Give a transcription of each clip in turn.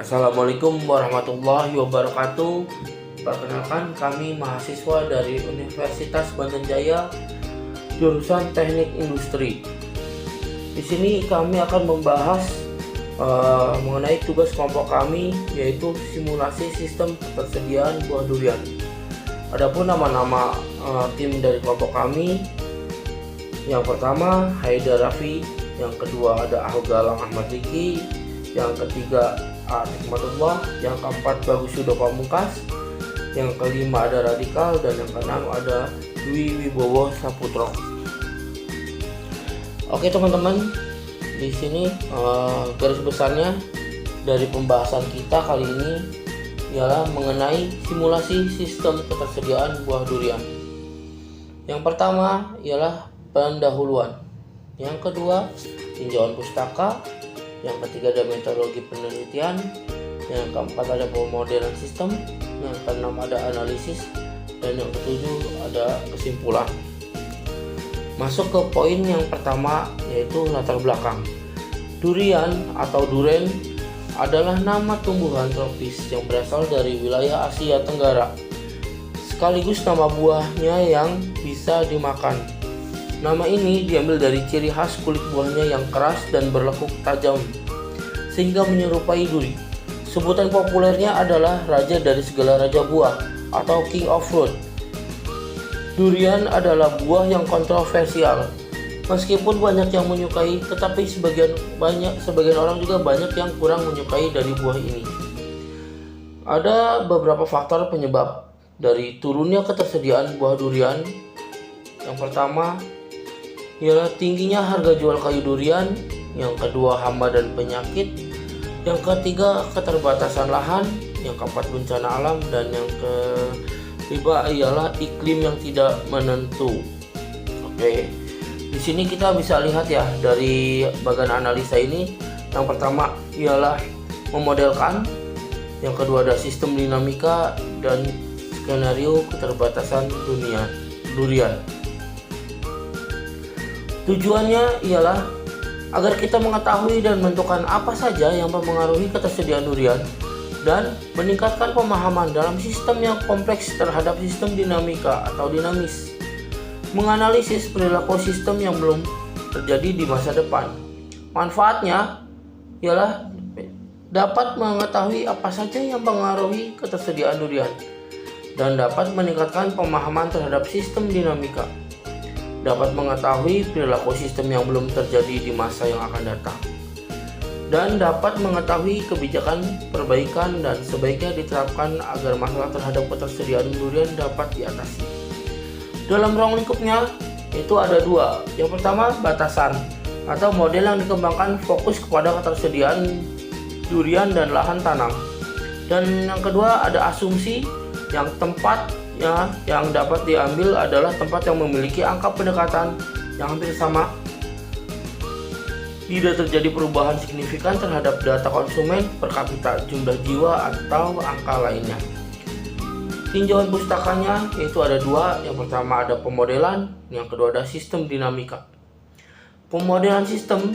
Assalamualaikum warahmatullahi wabarakatuh. Perkenalkan, kami mahasiswa dari Universitas Banten Jaya, jurusan Teknik Industri. Di sini kami akan membahas mengenai tugas kelompok kami, yaitu simulasi sistem ketersediaan buah durian. Adapun nama-nama tim dari kelompok kami, yang pertama Haidar Raffi, yang kedua ada Ahgalang Ahmad Riki, yang ketiga Nikmatullah, yang keempat Bagus Yudo Pamungkas, yang kelima ada Radikal, dan yang keenam ada Dwi Wibowo Saputro. Oke teman-teman, di sini garis besarnya dari pembahasan kita kali ini ialah mengenai simulasi sistem ketersediaan buah durian. Yang pertama ialah pendahuluan, yang kedua tinjauan pustaka, yang ketiga ada metodologi penelitian, yang keempat ada pemodelan sistem, yang keenam ada analisis, dan yang ketujuh ada kesimpulan. Masuk ke poin yang pertama, yaitu latar belakang. Durian atau duren adalah nama tumbuhan tropis yang berasal dari wilayah Asia Tenggara, sekaligus nama buahnya yang bisa dimakan. Nama ini diambil dari ciri khas kulit buahnya yang keras dan berlekuk tajam, sehingga menyerupai duri. Sebutan populernya adalah raja dari segala raja buah atau king of fruit. Durian adalah buah yang kontroversial. Meskipun banyak yang menyukai, tetapi sebagian orang juga banyak yang kurang menyukai dari buah ini. Ada beberapa faktor penyebab dari turunnya ketersediaan buah durian. Yang pertama ialah tingginya harga jual kayu durian, yang kedua hama dan penyakit, yang ketiga keterbatasan lahan, yang keempat bencana alam, dan yang kelima ialah iklim yang tidak menentu. Oke, di sini kita bisa lihat ya dari bagian analisa ini. Yang pertama ialah memodelkan, yang kedua ada sistem dinamika, dan skenario keterbatasan durian. Tujuannya ialah agar kita mengetahui dan menentukan apa saja yang mempengaruhi ketersediaan durian dan meningkatkan pemahaman dalam sistem yang kompleks terhadap sistem dinamika atau dinamis. Menganalisis perilaku sistem yang belum terjadi di masa depan. Manfaatnya ialah dapat mengetahui apa saja yang mempengaruhi ketersediaan durian dan dapat meningkatkan pemahaman terhadap sistem dinamika. Dapat mengetahui perilaku sistem yang belum terjadi di masa yang akan datang, dan dapat mengetahui kebijakan perbaikan dan sebaiknya diterapkan agar masalah terhadap ketersediaan durian dapat diatasi. Dalam ruang lingkupnya itu ada dua. Yang pertama batasan atau model yang dikembangkan fokus kepada ketersediaan durian dan lahan tanam, dan yang kedua ada asumsi yang yang dapat diambil adalah tempat yang memiliki angka pendekatan yang hampir sama. Tidak terjadi perubahan signifikan terhadap data konsumen per kapita, jumlah jiwa, atau angka lainnya. Tinjauan pustakanya yaitu ada dua. Yang pertama ada pemodelan, yang kedua ada sistem dinamika. Pemodelan sistem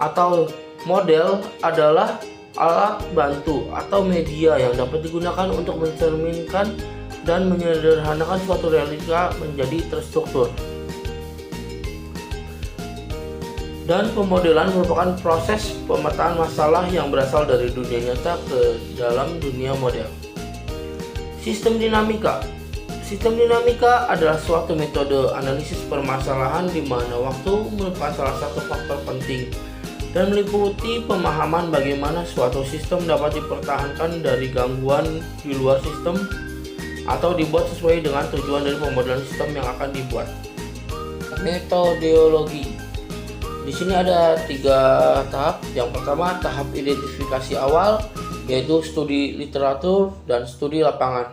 atau model adalah alat bantu atau media yang dapat digunakan untuk mencerminkan dan menyederhanakan suatu realita menjadi terstruktur. Dan pemodelan merupakan proses pemetaan masalah yang berasal dari dunia nyata ke dalam dunia model. Sistem dinamika. Sistem dinamika adalah suatu metode analisis permasalahan di mana waktu merupakan salah satu faktor penting dan meliputi pemahaman bagaimana suatu sistem dapat dipertahankan dari gangguan di luar sistem atau dibuat sesuai dengan tujuan dari pemodelan sistem yang akan dibuat. Metodologi. Di sini ada 3 tahap. Yang pertama tahap identifikasi awal, yaitu studi literatur dan studi lapangan.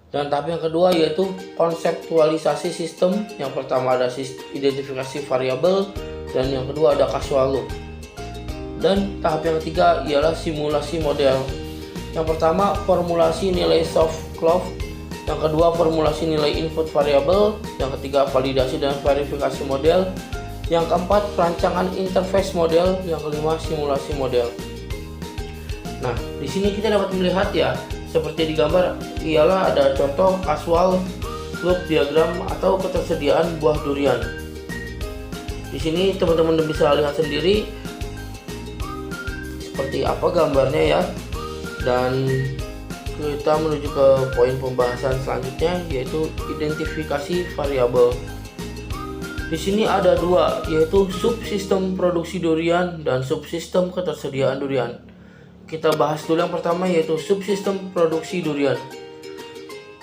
Dan tahap yang kedua yaitu konseptualisasi sistem. Yang pertama ada identifikasi variabel, dan yang kedua ada casual loop. Dan tahap yang ketiga ialah simulasi model. Yang pertama formulasi nilai soft cloth, yang kedua formulasi nilai input variabel, yang ketiga validasi dan verifikasi model, yang keempat perancangan interface model, yang kelima simulasi model. Nah, di sini kita dapat melihat ya, seperti di gambar, ialah ada contoh kasual loop diagram atau ketersediaan buah durian. Di sini teman-teman bisa lihat sendiri seperti apa gambarnya ya. Dan kita menuju ke poin pembahasan selanjutnya, yaitu identifikasi variabel. Di sini ada dua, yaitu subsistem produksi durian dan subsistem ketersediaan durian. Kita bahas dulu yang pertama, yaitu subsistem produksi durian.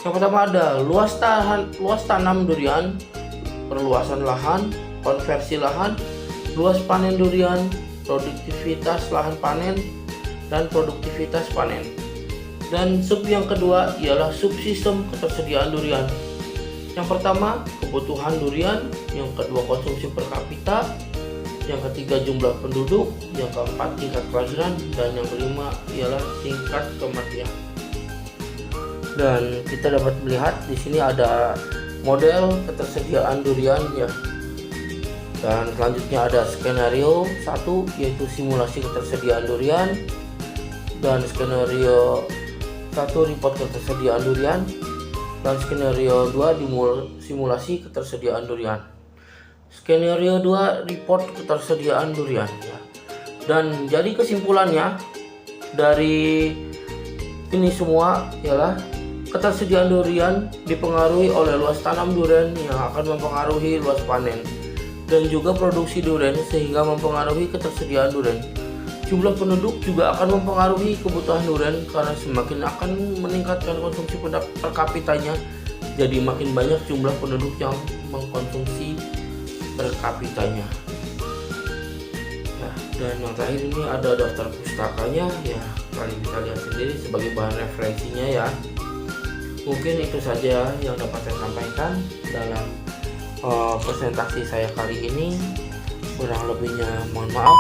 Yang pertama ada luas tanam durian, perluasan lahan, konversi lahan, luas panen durian, produktivitas lahan panen, dan produktivitas panen. Dan sub yang kedua ialah subsistem ketersediaan durian. Yang pertama kebutuhan durian, yang kedua konsumsi per kapita, yang ketiga jumlah penduduk, yang keempat tingkat kelahiran, dan yang kelima ialah tingkat kematian. Dan kita dapat melihat di sini ada model ketersediaan durian ya. Dan selanjutnya ada skenario 1, yaitu simulasi ketersediaan durian, dan skenario 1 report ketersediaan durian, dan skenario 2 simulasi ketersediaan durian. Skenario 2 report ketersediaan durian ya. Dan jadi kesimpulannya dari ini semua ialah ketersediaan durian dipengaruhi oleh luas tanam durian yang akan mempengaruhi luas panen, dan juga produksi durian sehingga mempengaruhi ketersediaan durian. Jumlah penduduk juga akan mempengaruhi kebutuhan durian karena semakin akan meningkatkan konsumsi per kapitanya, jadi makin banyak jumlah penduduk yang mengkonsumsi per kapitanya. Ya, dan yang terakhir ini ada daftar pustakanya ya, kalian bisa lihat sendiri sebagai bahan referensinya ya. Mungkin itu saja yang dapat saya sampaikan dalam presentasi saya kali ini. Kurang lebihnya mohon maaf.